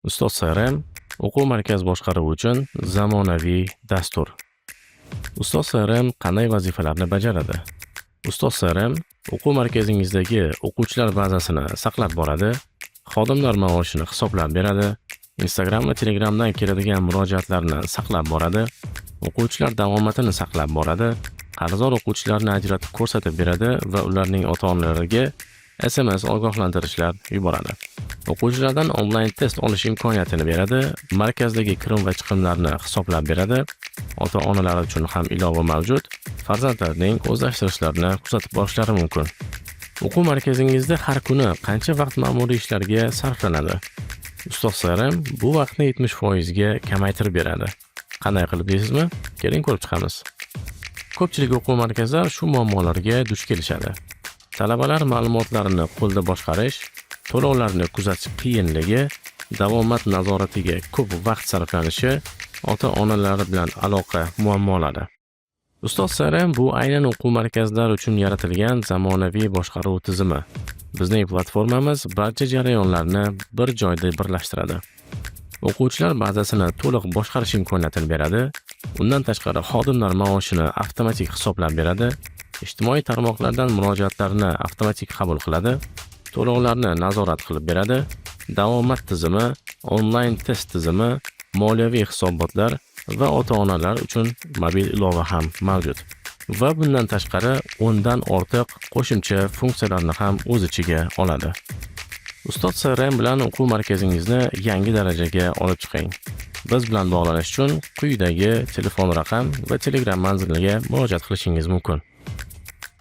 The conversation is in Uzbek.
Ustoz CRM o'quv markaz boshqaruvi uchun zamonaviy dastur. Ustoz CRM qanday vazifalarni bajaradi? Ustoz CRM o'quv markazingizdagi o'quvchilar bazasini saqlab boradi, xodimlar maoshini hisoblab beradi, Instagram va Telegramdan keladigan murojaatlarni saqlab boradi, o'quvchilar davomatini saqlab boradi, qarzdor o'quvchilarni ajratib ko'rsatib beradi va ularning ota-onalariga SMS ogohlantirishlar yuboradi. O'quvchilardan onlayn test olish imkoniyatini beradi, markazdagi kirim va chiqimlarni hisoblab beradi. Ota-onalar uchun ham ilova mavjud, farzandlarining o'zlashtirishlarini kuzatib borishlari mumkin. O'quv markazingizda har kuni qancha vaqt ma'muriy ishlarga sarflanadi? Ustoz CRM bu vaqtni 70% ga kamaytirib beradi. Qanday qilib deysizmi? Keling ko'rib chiqamiz. Ko'pchilik o'quv markazlar shu muammolarga duch kelishadi. Talabalar ma'lumotlarini qo'lda boshqarish, to'lovlarni kuzatish qiyinligi, davomat nazoratiga ko'p vaqt sarflanishi, ota-onalari bilan aloqa muammolari. Ustoz CRM bu aynan o'quv markazlari uchun yaratilgan zamonaviy boshqaruv tizimi. Bizning platformamiz barcha jarayonlarni bir joyda birlashtiradi. O'quvchilar bazasini to'liq boshqarish imkoniyatini beradi. Undan tashqari xodimlar maoshini avtomatik hisoblab beradi. Ijtimoiy tarmoqlardan murojaatlarni avtomatik qabul qiladi. To'lovlarni nazorat qilib beradi. Davomat tizimi, onlayn test tizimi, moliyaviy hisobotlar va ota-onalar uchun mobil ilova ham mavjud. Va bundan tashqari 10 dan ortiq qo'shimcha funksiyalarni ham o'z ichiga oladi. Ustoz CRM bilan o'quv markazingizni yangi darajaga olib chiqing. Biz bilan bog'lanish uchun quyidagi telefon raqam va Telegram manziliga murojaat qilishingiz mumkin.